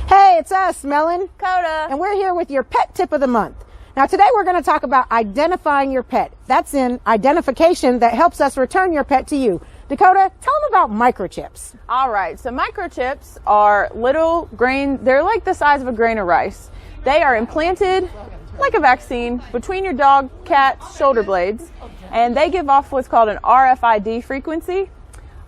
Hey, it's us, Melon, Coda, and we're here with your pet tip of the month. Now today we're going to talk about identifying your pet. That's in identification that helps us return your pet to you. Dakota, tell them about microchips. All right, so microchips are little grain, they're like the size of a grain of rice. They are implanted like a vaccine between your dog, cat's shoulder blades, and they give off what's called an RFID frequency.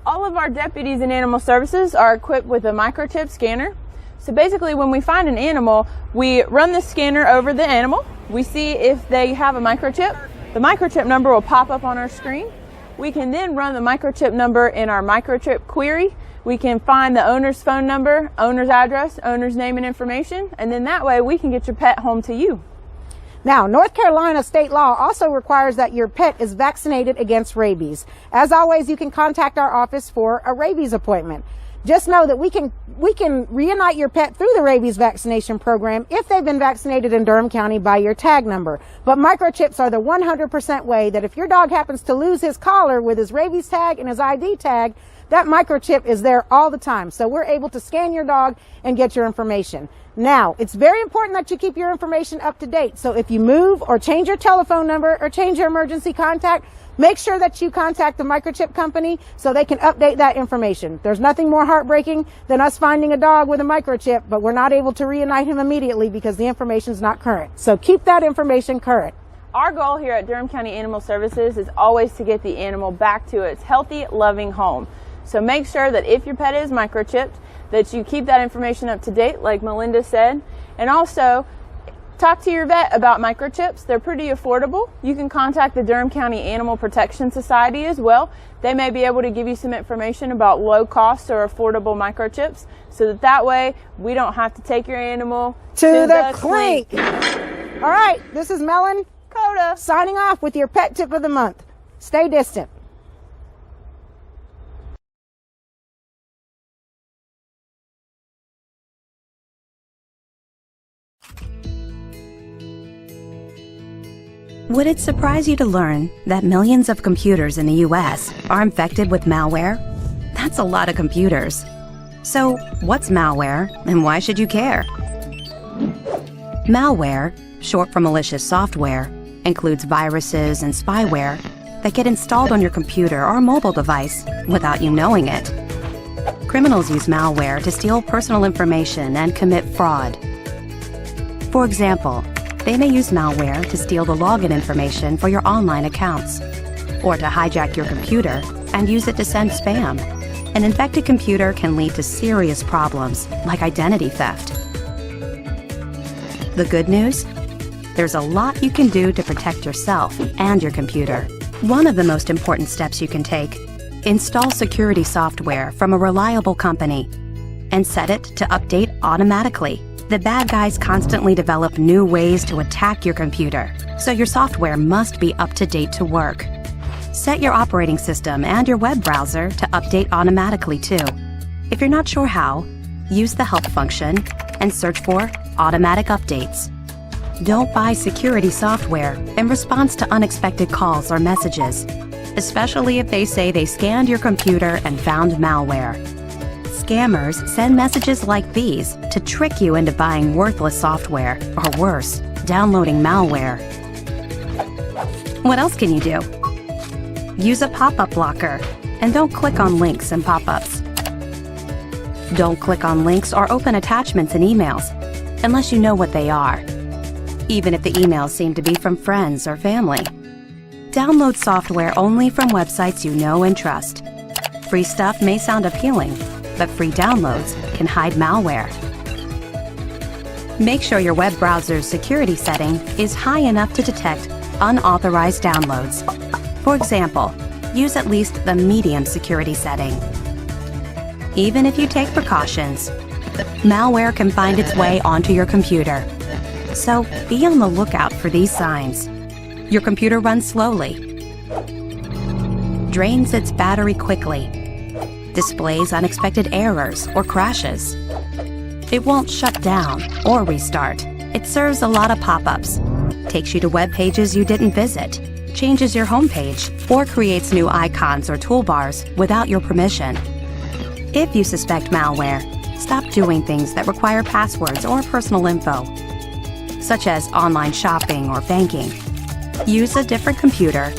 All of our deputies in animal services are equipped with a microchip scanner. So basically when we find an animal, we run the scanner over the animal. We see if they have a microchip. The microchip number will pop up on our screen. We can then run the microchip number in our microchip query. We can find the owner's phone number, owner's address, owner's name and information, and then that way we can get your pet home to you. Now, North Carolina state law also requires that your pet is vaccinated against rabies. As always, you can contact our office for a rabies appointment. Just know that we can reunite your pet through the rabies vaccination program if they've been vaccinated in Durham County by your tag number. But microchips are the 100% way that if your dog happens to lose his collar with his rabies tag and his ID tag, that microchip is there all the time. So we're able to scan your dog and get your information. Now, it's very important that you keep your information up to date. So if you move or change your telephone number or change your emergency contact, make sure that you contact the microchip company so they can update that information. There's nothing more heartbreaking than us finding a dog with a microchip, but we're not able to reunite him immediately because the information is not current. So keep that information current. Our goal here at Durham County Animal Services is always to get the animal back to its healthy, loving home. So make sure that if your pet is microchipped, that you keep that information up to date, like Melinda said, and also talk to your vet about microchips. They're pretty affordable. You can contact the Durham County Animal Protection Society as well. They may be able to give you some information about low cost or affordable microchips so that way we don't have to take your animal to the clink. All right, this is Melon, Coda, signing off with your pet tip of the month. Stay distant. Would it surprise you to learn that millions of computers in the US are infected with malware? That's a lot of computers. So, what's malware and why should you care? Malware, short for malicious software, includes viruses and spyware that get installed on your computer or mobile device without you knowing it. Criminals use malware to steal personal information and commit fraud. For example, they may use malware to steal the login information for your online accounts, or to hijack your computer and use it to send spam. An infected computer can lead to serious problems like identity theft. The good news? There's a lot you can do to protect yourself and your computer. One of the most important steps you can take: install security software from a reliable company and set it to update automatically. The bad guys constantly develop new ways to attack your computer, so your software must be up to date to work. Set your operating system and your web browser to update automatically too. If you're not sure how, use the help function and search for automatic updates. Don't buy security software in response to unexpected calls or messages, especially if they say they scanned your computer and found malware. Scammers send messages like these to trick you into buying worthless software, or worse, downloading malware. What else can you do? Use a pop-up blocker, and don't click on links and pop-ups. Don't click on links or open attachments in emails, unless you know what they are, even if the emails seem to be from friends or family. Download software only from websites you know and trust. Free stuff may sound appealing, but free downloads can hide malware. Make sure your web browser's security setting is high enough to detect unauthorized downloads. For example, use at least the medium security setting. Even if you take precautions, malware can find its way onto your computer. So be on the lookout for these signs. Your computer runs slowly, drains its battery quickly, displays unexpected errors or crashes. It won't shut down or restart. It serves a lot of pop-ups, takes you to web pages you didn't visit, changes your homepage, or creates new icons or toolbars without your permission. If you suspect malware, Stop doing things that require passwords or personal info, such as online shopping or banking. Use a different computer,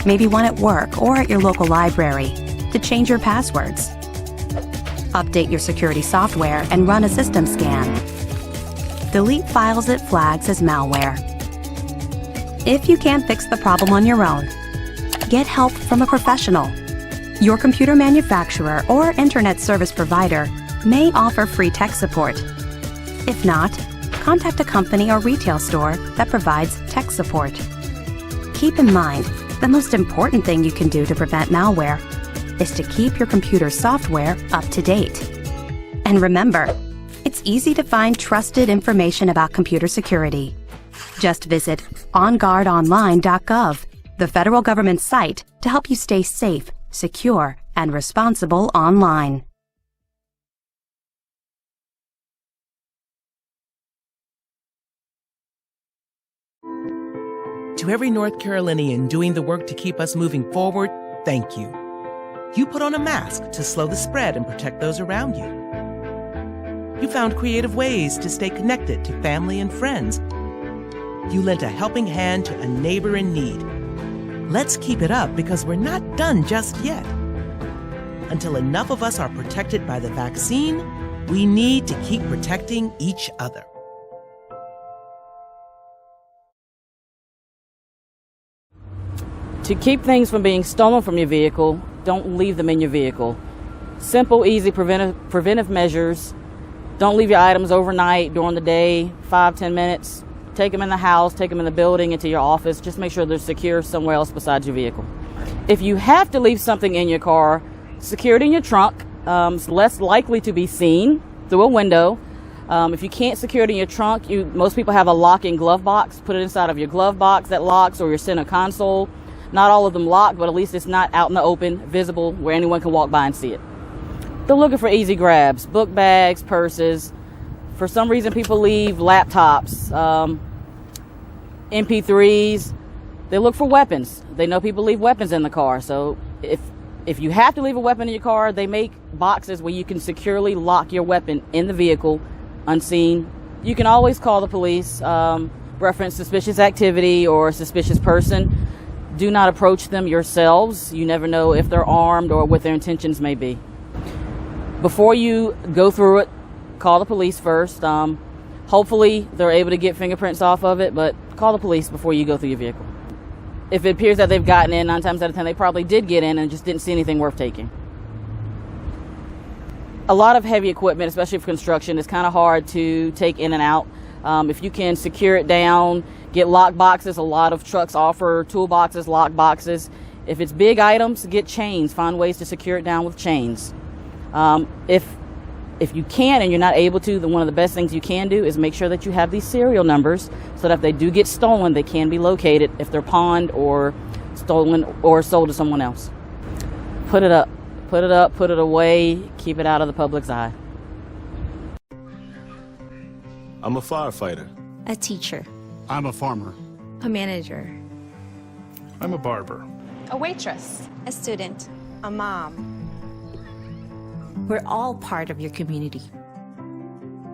maybe one at work or at your local library, to change your passwords. Update your security software and run a system scan. Delete files it flags as malware. If you can't fix the problem on your own, get help from a professional. Your computer manufacturer or internet service provider may offer free tech support. If not, contact a company or retail store that provides tech support. Keep in mind, the most important thing you can do to prevent malware is to keep your computer software up to date. And remember, it's easy to find trusted information about computer security. Just visit onguardonline.gov, the federal government site, to help you stay safe, secure, and responsible online. To every North Carolinian doing the work to keep us moving forward, thank you. You put on a mask to slow the spread and protect those around you. You found creative ways to stay connected to family and friends. You lent a helping hand to a neighbor in need. Let's keep it up because we're not done just yet. Until enough of us are protected by the vaccine, we need to keep protecting each other. To keep things from being stolen from your vehicle, don't leave them in your vehicle. Simple, easy preventive measures. Don't leave your items overnight, during the day, 5-10 minutes. Take them in the house, take them in the building, into your office. Just make sure they're secure somewhere else besides your vehicle. If you have to leave something in your car, secure it in your trunk. It's less likely to be seen through a window. If you can't secure it in your trunk, most people have a lock-in glove box. Put it inside of your glove box that locks, or your center console. Not all of them lock, but at least it's not out in the open, visible, where anyone can walk by and see it. They're looking for easy grabs, book bags, purses. For some reason, people leave laptops, MP3s. They look for weapons. They know people leave weapons in the car. So if you have to leave a weapon in your car, they make boxes where you can securely lock your weapon in the vehicle, unseen. You can always call the police, reference suspicious activity or a suspicious person. Do not approach them yourselves. You never know if they're armed or what their intentions may be. Before you go through it, call the police first. Hopefully they're able to get fingerprints off of it, but call the police before you go through your vehicle. If it appears that they've gotten in, 9 times out of 10, they probably did get in and just didn't see anything worth taking. A lot of heavy equipment, especially for construction, is kind of hard to take in and out. If you can secure it down, get lock boxes. A lot of trucks offer toolboxes, lock boxes. If it's big items, get chains. Find ways to secure it down with chains. If you can and you're not able to, then one of the best things you can do is make sure that you have these serial numbers so that if they do get stolen, they can be located if they're pawned or stolen or sold to someone else. Put it up, put it away, keep it out of the public's eye. I'm a firefighter. A teacher. I'm a farmer. A manager. I'm a barber. A waitress. A student. A mom. We're all part of your community.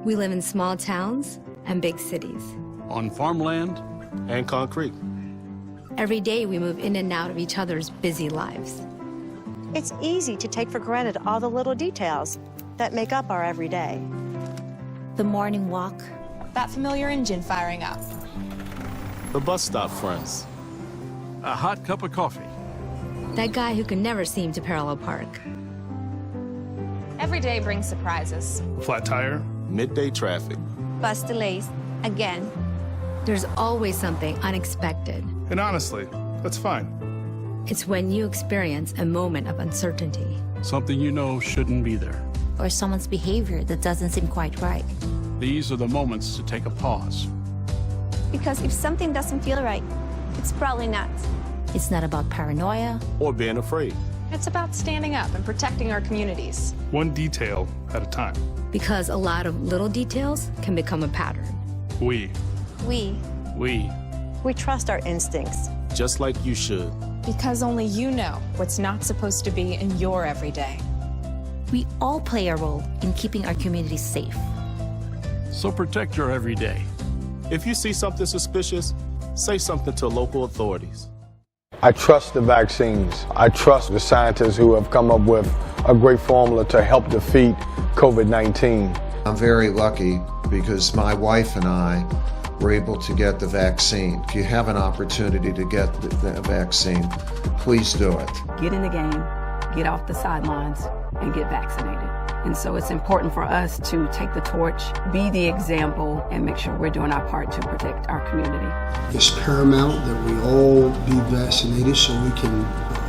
We live in small towns and big cities. On farmland. And concrete. Every day we move in and out of each other's busy lives. It's easy to take for granted all the little details that make up our everyday. The morning walk. That familiar engine firing up. The bus stop friends. A hot cup of coffee. That guy who can never seem to parallel park. Every day brings surprises. A flat tire. Midday traffic. Bus delays. Again. There's always something unexpected. And honestly, that's fine. It's when you experience a moment of uncertainty. Something you know shouldn't be there. Or someone's behavior that doesn't seem quite right. These are the moments to take a pause. Because if something doesn't feel right, it's probably not. It's not about paranoia. Or being afraid. It's about standing up and protecting our communities. One detail at a time. Because a lot of little details can become a pattern. We trust our instincts. Just like you should. Because only you know what's not supposed to be in your everyday. We all play a role in keeping our communities safe. So protect your everyday. If you see something suspicious, say something to local authorities. I trust the vaccines. I trust the scientists who have come up with a great formula to help defeat COVID-19. I'm very lucky because my wife and I were able to get the vaccine. If you have an opportunity to get the vaccine, please do it. Get in the game, get off the sidelines, and get vaccinated. And so it's important for us to take the torch, be the example, and make sure we're doing our part to protect our community. It's paramount that we all be vaccinated so we can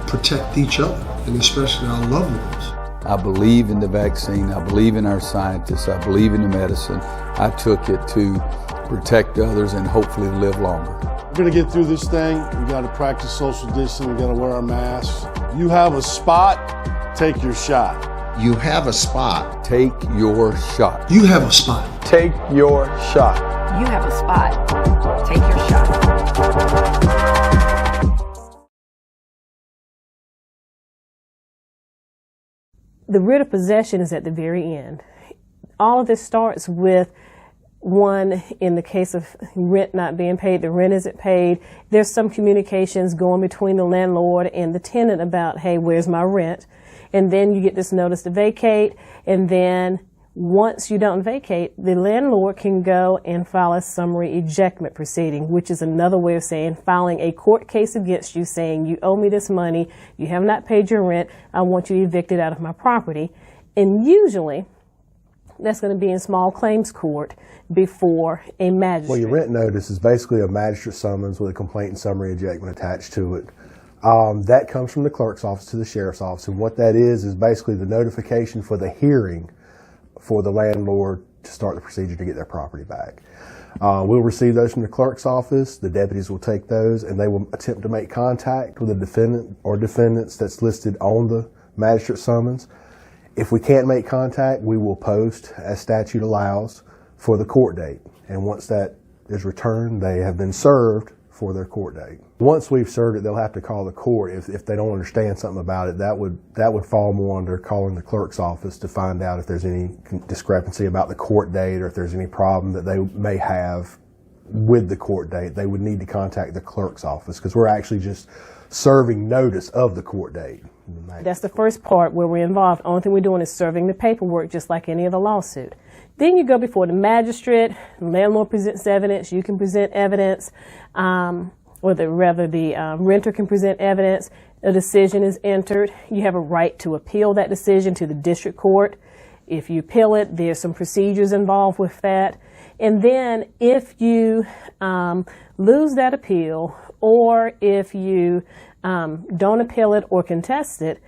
protect each other, and especially our loved ones. I believe in the vaccine. I believe in our scientists. I believe in the medicine. I took it to protect others and hopefully live longer. We're going to get through this thing. We got to practice social distancing. We got to wear our masks. You have a spot, take your shot. You have a spot. Take your shot. You have a spot. Take your shot. You have a spot. Take your shot. The writ of possession is at the very end. All of this starts with one, in the case of rent not being paid, the rent isn't paid. There's some communications going between the landlord and the tenant about, hey, where's my rent? And then you get this notice to vacate. And then once you don't vacate, the landlord can go and file a summary ejectment proceeding, which is another way of saying filing a court case against you saying you owe me this money, you have not paid your rent, I want you evicted out of my property. And usually that's going to be in small claims court before a magistrate. Well, your rent notice is basically a magistrate summons with a complaint and summary ejectment attached to it. That comes from the clerk's office to the sheriff's office, and what that is basically the notification for the hearing for the landlord to start the procedure to get their property back. We'll receive those from the clerk's office. The deputies will take those, and they will attempt to make contact with the defendant or defendants that's listed on the magistrate summons. If we can't make contact, we will post, as statute allows, for the court date. And once that is returned, they have been served for their court date. Once we've served it, they'll have to call the court if they don't understand something about it. That would fall more under calling the clerk's office to find out if there's any discrepancy about the court date or if there's any problem that they may have with the court date. They would need to contact the clerk's office because we're actually just serving notice of the court date. That's the first part where we're involved. Only thing we're doing is serving the paperwork just like any other lawsuit. Then you go before the magistrate, the landlord presents evidence, you can present evidence, or the renter can present evidence, a decision is entered. You have a right to appeal that decision to the district court. If you appeal it, there's some procedures involved with that. And then if you lose that appeal, or if you don't appeal it or contest it,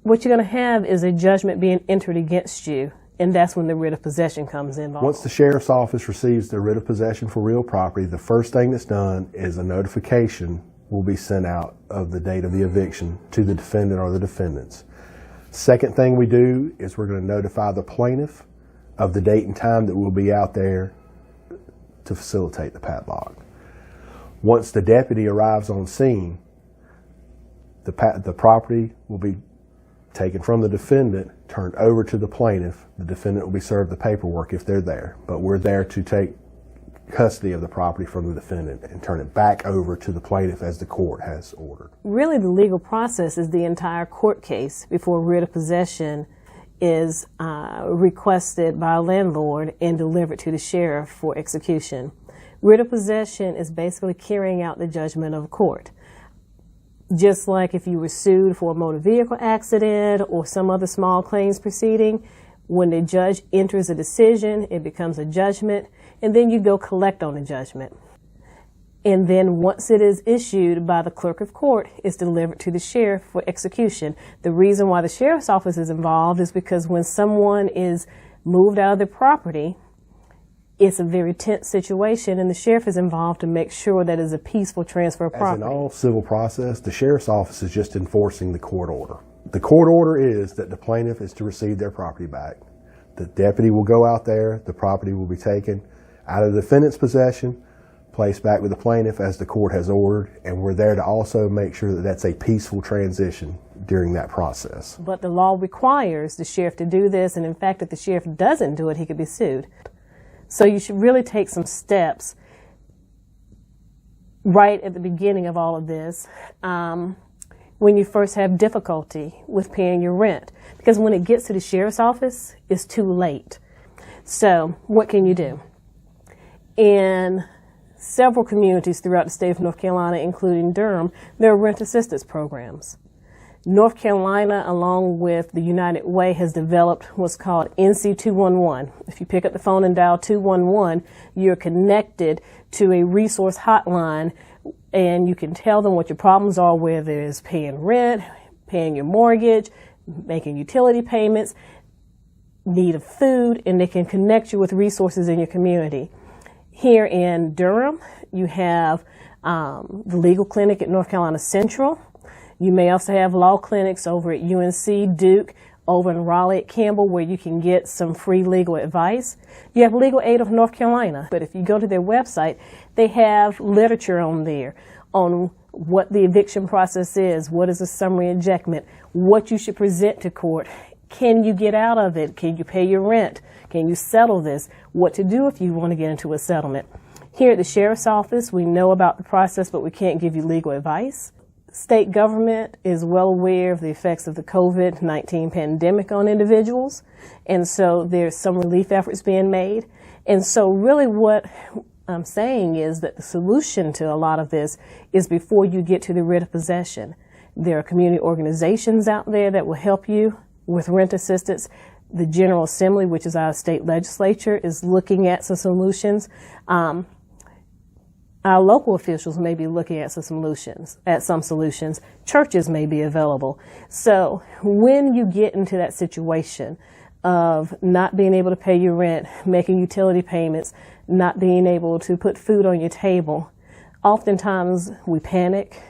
what you're going to have is a judgment being entered against you. And that's when the writ of possession comes involved. Once the sheriff's office receives the writ of possession for real property, the first thing that's done is a notification will be sent out of the date of the eviction to the defendant or the defendants. Second thing we do is we're going to notify the plaintiff of the date and time that we'll be out there to facilitate the padlock. Once the deputy arrives on scene, the property will be taken from the defendant, turned over to the plaintiff. The defendant will be served the paperwork if they're there, but we're there to take custody of the property from the defendant and turn it back over to the plaintiff as the court has ordered. Really, the legal process is the entire court case before writ of possession is requested by a landlord and delivered to the sheriff for execution. Writ of possession is basically carrying out the judgment of a court. Just like if you were sued for a motor vehicle accident or some other small claims proceeding, when the judge enters a decision, it becomes a judgment, and then you go collect on the judgment. And then once it is issued by the clerk of court, it's delivered to the sheriff for execution. The reason why the sheriff's office is involved is because when someone is moved out of their property, it's a very tense situation, and the sheriff is involved to make sure that it's a peaceful transfer of property. As in all civil process, the sheriff's office is just enforcing the court order. The court order is that the plaintiff is to receive their property back. The deputy will go out there, the property will be taken out of the defendant's possession, place back with the plaintiff as the court has ordered, and we're there to also make sure that that's a peaceful transition during that process. But the law requires the sheriff to do this, and in fact, if the sheriff doesn't do it, he could be sued. So you should really take some steps right at the beginning of all of this when you first have difficulty with paying your rent. Because when it gets to the sheriff's office, it's too late. So what can you do? In several communities throughout the state of North Carolina, including Durham, there are rent assistance programs. North Carolina, along with the United Way, has developed what's called NC 211. If you pick up the phone and dial 211, you're connected to a resource hotline, and you can tell them what your problems are, whether it's paying rent, paying your mortgage, making utility payments, need of food, and they can connect you with resources in your community. Here in Durham, you have the legal clinic at North Carolina Central. You may also have law clinics over at UNC, Duke, over in Raleigh at Campbell, where you can get some free legal advice. You have Legal Aid of North Carolina, but if you go to their website, they have literature on there on what the eviction process is, what is a summary ejectment, what you should present to court. Can you get out of it? Can you pay your rent? Can you settle this? What to do if you want to get into a settlement. Here at the Sheriff's Office, we know about the process, but we can't give you legal advice. State government is well aware of the effects of the COVID-19 pandemic on individuals, and so there's some relief efforts being made. And so really what I'm saying is that the solution to a lot of this is before you get to the writ of possession. There are community organizations out there that will help you with rent assistance. The General Assembly, which is our state legislature, is looking at some solutions. Our local officials may be looking at some solutions. Churches may be available. So when you get into that situation of not being able to pay your rent, making utility payments, not being able to put food on your table, oftentimes we panic,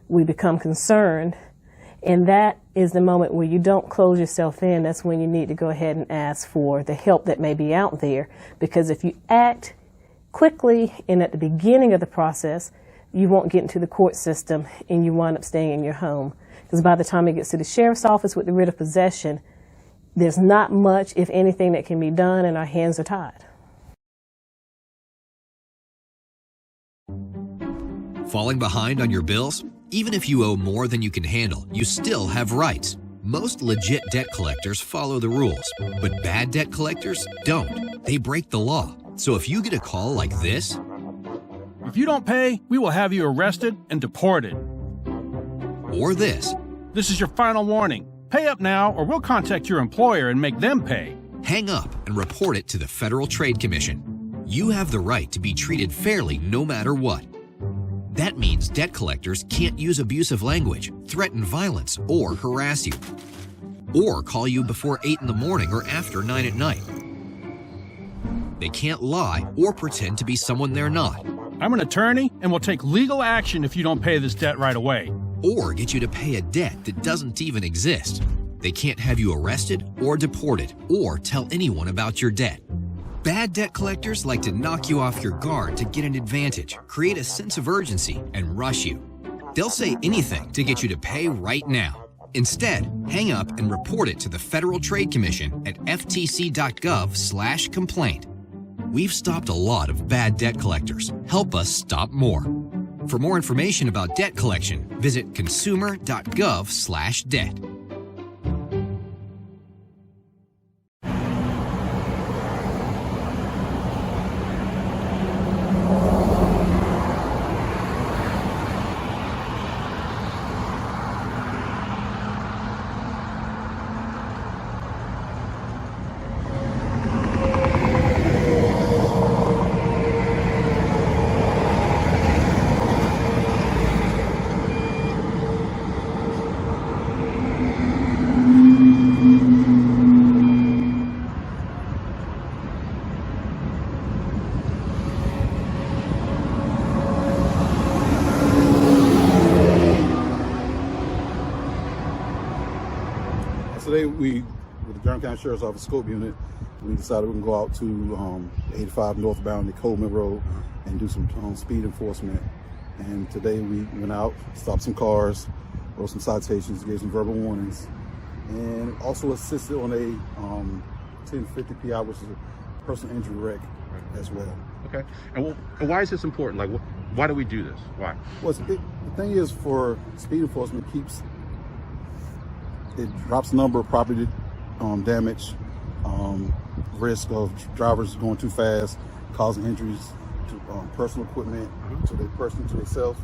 we become concerned, and that is the moment where you don't close yourself in. That's when you need to go ahead and ask for the help that may be out there. Because if you act quickly and at the beginning of the process, you won't get into the court system and you wind up staying in your home. Because by the time it gets to the sheriff's office with the writ of possession, there's not much, if anything, that can be done, and our hands are tied. Falling behind on your bills? Even if you owe more than you can handle, you still have rights. Most legit debt collectors follow the rules, but bad debt collectors don't. They break the law. So if you get a call like this, if you don't pay, we will have you arrested and deported. Or this is your final warning. Pay up now or we'll contact your employer and make them pay. Hang up and report it to the Federal Trade Commission. You have the right to be treated fairly no matter what. That means debt collectors can't use abusive language, threaten violence, or harass you. Or call you before 8 in the morning or after 9 at night. They can't lie or pretend to be someone they're not. I'm an attorney and will take legal action if you don't pay this debt right away. Or get you to pay a debt that doesn't even exist. They can't have you arrested or deported or tell anyone about your debt. Bad debt collectors like to knock you off your guard to get an advantage, create a sense of urgency, and rush you. They'll say anything to get you to pay right now. Instead, hang up and report it to the Federal Trade Commission at ftc.gov/complaint. We've stopped a lot of bad debt collectors. Help us stop more. For more information about debt collection, visit consumer.gov/debt. Today, with the Durham County Sheriff's Office Scope Unit, we decided we can go out to 85 northbound the Coleman Road and do some speed enforcement. And today we went out, stopped some cars, wrote some citations, gave some verbal warnings, and also assisted on a 1050 PI, which is a personal injury wreck as well. Okay. And why is this important? Like, why do we do this? Why? Well, the thing is, for speed enforcement, it drops the number of property damage, risk of drivers going too fast, causing injuries to personal equipment, to the person, to themselves,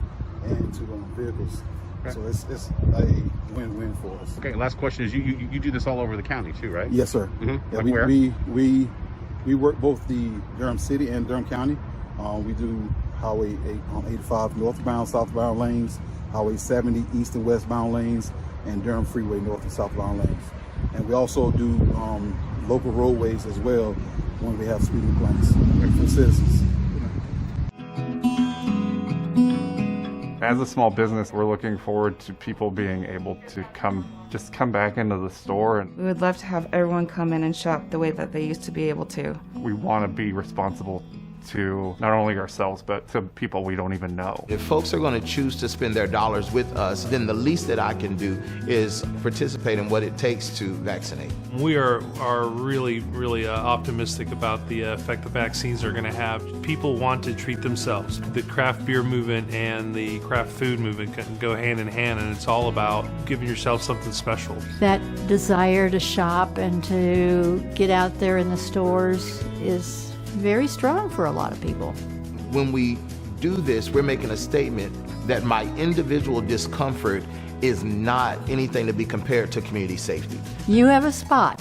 and to vehicles. Okay. So it's a win-win for us. Okay. Last question is, you do this all over the county too, right? Yes, sir. Mm-hmm. Yeah, like where? We work both the Durham City and Durham County. We do Highway 85 northbound, southbound lanes, Highway 70 east and westbound lanes, and Durham Freeway north and southbound lanes. And we also do local roadways as well when we have speeding complaints from citizens. As a small business, we're looking forward to people being able to come back into the store. We would love to have everyone come in and shop the way that they used to be able to. We want to be responsible to not only ourselves, but to people we don't even know. If folks are going to choose to spend their dollars with us, then the least that I can do is participate in what it takes to vaccinate. We are really optimistic about the effect the vaccines are going to have. People want to treat themselves. The craft beer movement and the craft food movement can go hand in hand, and it's all about giving yourself something special. That desire to shop and to get out there in the stores is very strong for a lot of people. When we do this, we're making a statement that my individual discomfort is not anything to be compared to community safety. You have a spot.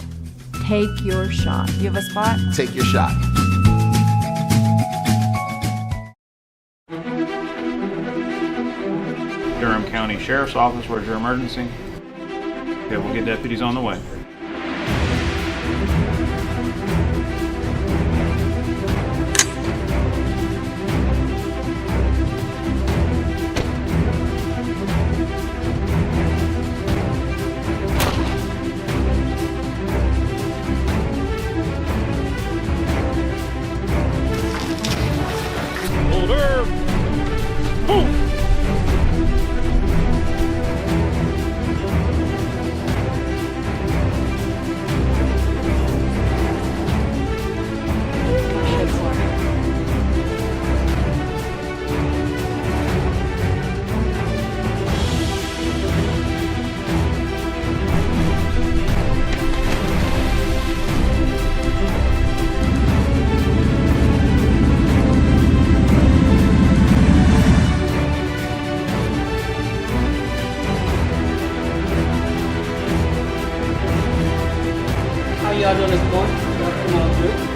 Take your shot. You have a spot? Take your shot. Durham County Sheriff's Office, where's your emergency? Okay, we'll get deputies on the way. y'all doing this morning? Come on through.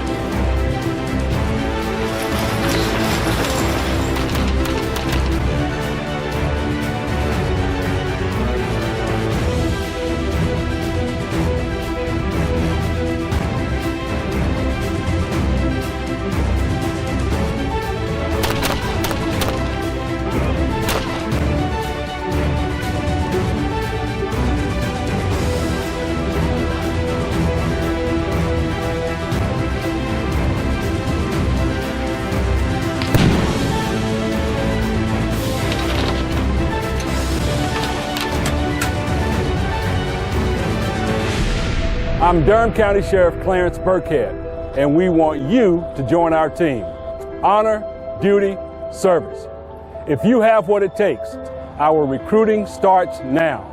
I'm Durham County Sheriff Clarence Burkhead, and we want you to join our team. Honor, duty, service. If you have what it takes, our recruiting starts now.